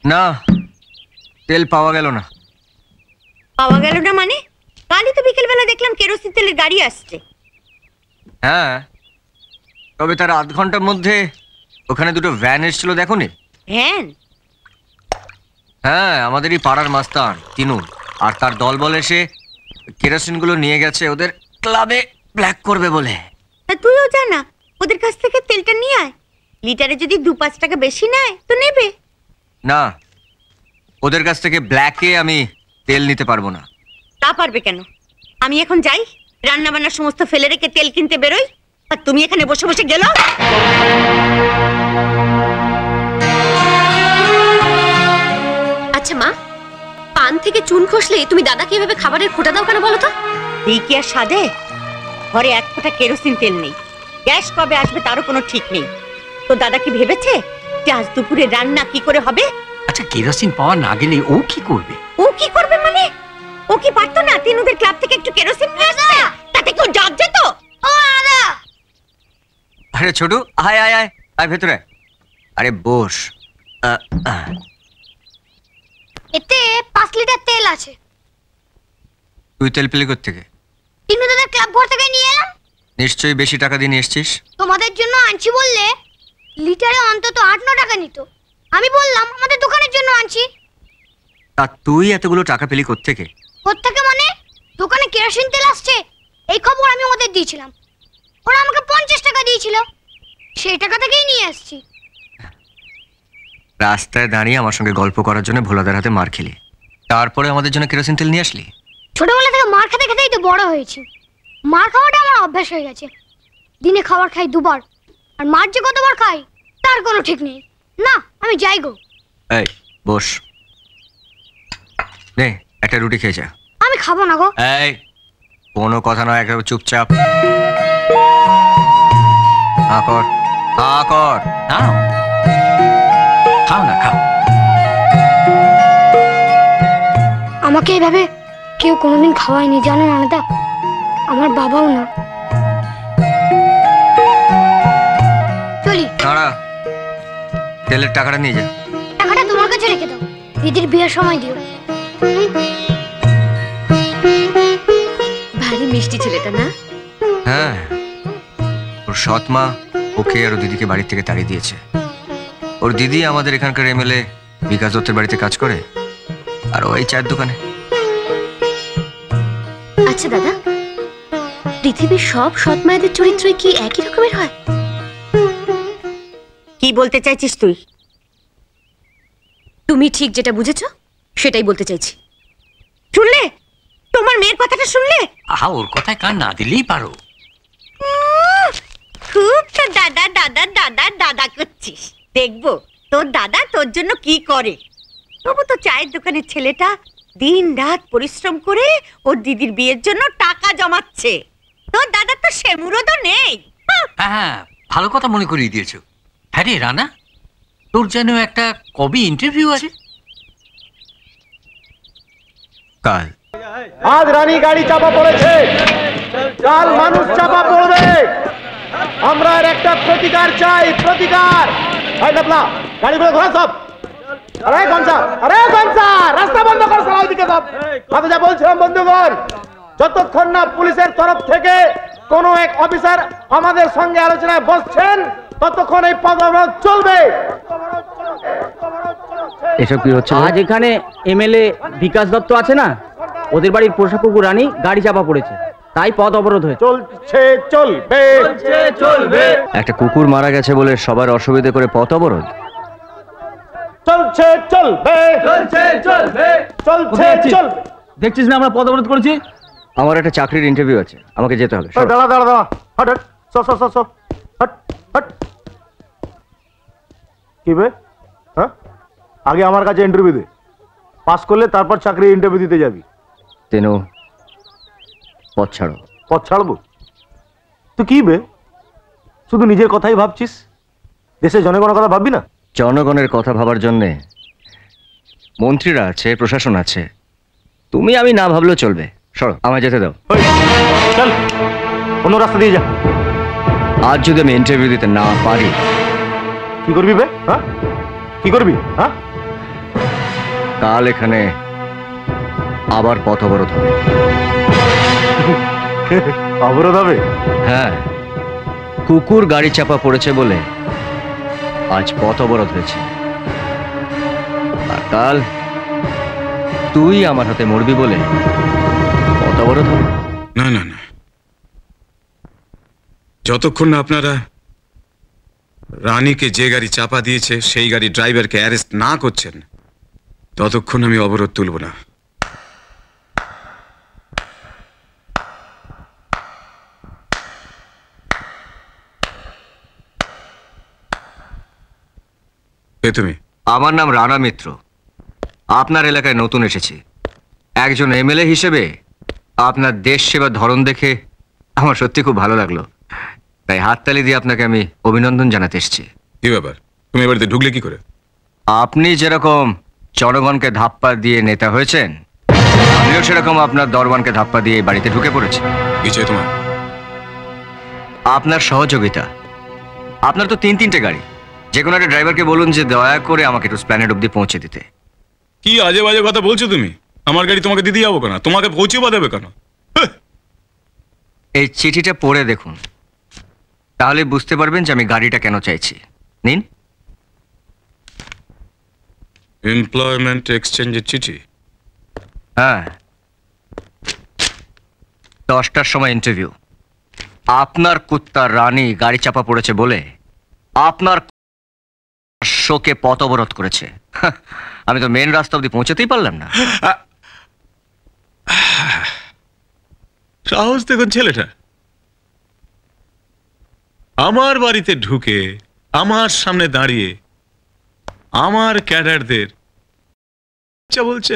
না, তেল পাওয়া গেল না। পাওয়া গেল না মানে? কালই তো বিকেলবেলা দেখলাম কেরোসিন তেলের গাড়ি আসছে। হ্যাঁ, তবে তার আধ ঘন্টার মধ্যে ওখানে দুটো ভ্যান এসেছিল, দেখোনি? ভ্যান? হ্যাঁ, আমাদেরই পাড়ার মাস্তান তিনু আর তার দলবল এসে কেরোসিনগুলো নিয়ে গেছে ওদের ক্লাবে ব্ল্যাক করবে বলে। তা তুইও জানা ওদের কাছ থেকে তেলটা নিয়ে আয়। লিটারে যদি 2-5 টাকা বেশি নেয় তো নেবে। না, ওদের কাছ থেকে ব্ল্যাকে আমি তেল নিতে পারবো না। তা পারবে কেন? আমি এখন যাই, রান্না বান্নার সমস্ত ফেলে রেখে তেল কিনতে বেরোই, আর তুমি এখানে বসে বসে গেল। আচ্ছা মা, পান থেকে চুন খসলে তুমি দাদাকে এভাবে খাবারের খোঁটা দাও কেন বলো তো? এই কি আর সাদে? ঘরে এক ফোঁটা কেরোসিন তেল নেই, গ্যাস কবে আসবে তারও কোনো ঠিক নেই। তো দাদা কি ভেবেছে যে আজ দুপুরে রান্না কি করে হবে? আচ্ছা, কেরোসিন পাওয়া না গেলে ও কি করবে? ও কি করবে মানে? ও কি পারতো না তিনুদের ক্লাব থেকে একটু কেরোসিন নিয়ে আসতে? তাতে কেউ জাগ যেত? ও দাদা! আরে ছোটু, আয় আয় আয় আয় ভেতরে। আরে বস। এতে 5 লিটার তেল আছে। তুই তেল পেলি কোত্থেকে? তিনু দাদার ক্লাব ঘর থেকে নিয়ে এলাম। নিশ্চয়ই বেশি টাকা দিয়ে নিয়ে এসছিস। তোমাদের জন্য আনছি বললে লিটারে অন্তত 8-9 টাকা নিত। আমি বললাম আমাদের দোকানের জন্য আনছি। তা তুই এতগুলো টাকা পেলি কোত্থেকে? কোত্থেকে মানে? দোকানে কেরোসিন তেল আসছে এই খবর আমি ওদের দিয়েছিলাম। ওরা আমাকে 50 টাকা দিয়েছিল, সেই টাকা থেকেই নিয়ে আসছি। রাস্তায় দাঁড়িয়ে আমার সঙ্গে গল্প করার জন্য ভোলাদার হাতে মার খেলি, তারপরে আমাদের জন্য কেরোসিন তেল নিয়ে আসলি? ছোটবেলা থেকে মার খেতে খেতেই তো বড় হয়েছি। মার খাওয়াটা আমার অভ্যাস হয়ে গেছে। দিনে খাবার খাই 2 বার, আর মার যে কতবার খাই তার কোনো ঠিক নেই। না, আমি যাই গো। এই বস, নে একটা রুটি খেয়ে যা। আমি খাবো না গো। এই কোনো কথা নয়, একেবারে চুপচাপ হা কর, হা কর। নাও, খাও না, খাও। আমাকে এইভাবে কেউ কোনোদিন খাওয়ায়নি, জানো আলাদা? আমার বাবাও না। চলি। দাঁড়া, তেলের টাকাটা নিয়ে যা। টাকাটা তোমার কাছে রেখে দাও, দিদির বিয়ের সময় দিও। ভারী মিষ্টি ছেলেটা না? হ্যাঁ, ওর সৎ মা ওকে আর ওর দিদিকে বাড়ির থেকে তাড়িয়ে দিয়েছে। ওর দিদি আমাদের এখানকার এমএলএ বিকাশ দত্তের বাড়িতে কাজ করে, আর ওই চায়ের দোকানে। আচ্ছা দাদা, পৃথিবীর সব সৎ মায়েদের চরিত্রই কি একই রকমের হয়? কি বলতে চাইছিস তুই? তুমি ঠিক যেটা বুঝেছো সেটাই বলতে চাইছি। শুনলে তোমার মেয়ের কথাটা? শুনলে? আহা, ওর কথায় কান না দিলেই পারো। খুব তো দাদা দাদা দাদা দাদা করছিস। দেখবো তোর দাদা তোর জন্য কি করে। তবু তো চায়ের দোকানের ছেলেটা দিন রাত পরিশ্রম করে ওর দিদির বিয়ের জন্য টাকা জমাচ্ছে। তোর দাদা তো সে মুরদও নেই। হ্যাঁ, ভালো কথা মনে করিয়ে দিয়েছো। হ্যাঁ রে রানা, তোর যেন একটা কবে ইন্টারভিউ আছে? কাল। আজ রানী গাড়ি চাপা পড়েছে, কাল মানুষ চাপা পড়বে। আমরা এর একটা প্রতিকার চাই, প্রতিকার। গাড়িগুলো ঘোরা সব। আরে গঞ্জা, রাস্তা বন্ধ কর, সব ওইদিকে সব। আমি যা বলছিলাম বন্ধুগণ, যতক্ষণ না পুলিশের তরফ থেকে কোনো এক অফিসার আমাদের সঙ্গে আলোচনায় বসছেন ততক্ষণ এই পথ অবরোধ চলবে। এসব কি হচ্ছে? আজ এখানে এমএলএ বিকাশ দত্ত আছে না, ওদের বাড়ির পোষা কুকুর রানী গাড়ি চাপা পড়েছে, তাই পথ অবরোধ হয়েছে। চলছে, চলবে, চলবে। একটা কুকুর মারা গেছে বলে সবার অসুবিধা করে পথ অবরোধ? চলছে, চলবে, চলছে, চলবে, চলছে, চলবে। দেখছিস না আমরা পথ অবরোধ করেছি? আমার একটা চাকরির ইন্টারভিউ আছে, আমাকে যেতে হবে। দাঁড়া দাঁড়া দাঁড়া, হট হট, সব সব সব সব, হট হট। কি বে? হ্যাঁ, আগে আমার কাছে ইন্টারভিউ দে, পাস করলে তারপর চাকরি ইন্টারভিউ দিতে যাবি। তেনু, পথ ছাড়ো। পথ ছাড়বো? তুই কি বে, শুধু নিজের কথাই ভাবছিস, দেশের জনগণের কথা ভাববি না? জনগণের কথা ভাবার জন্যে মন্ত্রীরা আছে, প্রশাসন আছে, তুমি আমি না ভাবলেও চলবে। সরো, আমায় যেতে দাও। চল, অন্য রাস্তা দিয়ে যা। আজ যদি আমি ইন্টারভিউ দিতে না পারি, কি করবি বে? হ্যাঁ, কি করবি? হ্যাঁ, কাল এখানে আবার পথ অবরোধ হবে। অবরোধ হবে? হ্যাঁ, কুকুর গাড়ি চাপা পড়েছে বলে আজ পথ অবরোধ হয়েছে। আর কাল তুই আমার হাতে মরবি বলে পথ অবরোধ হবে। না না না, যতক্ষণ না আপনারা রানীকে যে গাড়ি চাপা দিয়েছে সেই গাড়ি ড্রাইভারকে অ্যারেস্ট না করছেন, ততক্ষণ আমি অবরোধ তুলব না। কে তুমি? আমার নাম রানা মিত্র। আপনার এলাকায় নতুন এসেছি। একজন এমএলএ হিসেবে আপনার দেশ সেবার ধরন দেখে আমার সত্যি খুব ভালো লাগলো, তাই হাততালি দিয়ে আপনাকে আমি অভিনন্দন জানাতে এসেছি। কি ব্যাপার, তুমি এ বাড়িতে ঢুকলে কি করে? আপনি যেরকম জনগণকে ধাপ্পা দিয়ে নেতা হয়েছেন, আমিও সেরকম আপনার দরবানকে ধাপ্পা দিয়ে এই বাড়িতে ঢুকে পড়েছি। কি চাই তোমার? আপনার সহযোগিতা। আপনার তো তিনটে গাড়ি, যে কোনো একটা ড্রাইভারকে বলুন যে দয়া করে আমাকে একটু স্প্ল্যানেড অব্দি পৌঁছে দিতে। কি আজে বাজে কথা বলছো তুমি? আমার গাড়ি তোমাকে দিতে যাবো কেন? তোমাকে পৌঁছে বা দেবে কেন? এই চিঠিটা পড়ে দেখুন, তাহলে বুঝতে পারবেন যে আমি গাড়িটা কেন চাইছি। নিন। এমপ্লয়মেন্ট এক্সচেঞ্জের চিঠি? হ্যাঁ, 10টার সময় ইন্টারভিউ। আপনার কুত্তা রানী গাড়ি চাপা পড়েছে বলে আপনার শোকে পথ অবরোধ করেছে। আমি তো মেন রাস্তা অব্দি পৌঁছাতেই পারলাম না। সাহস দেখুন ছেলেটা, আমার বাড়িতে ঢুকে আমার সামনে দাঁড়িয়ে আমার ক্যাডারদের বলছে।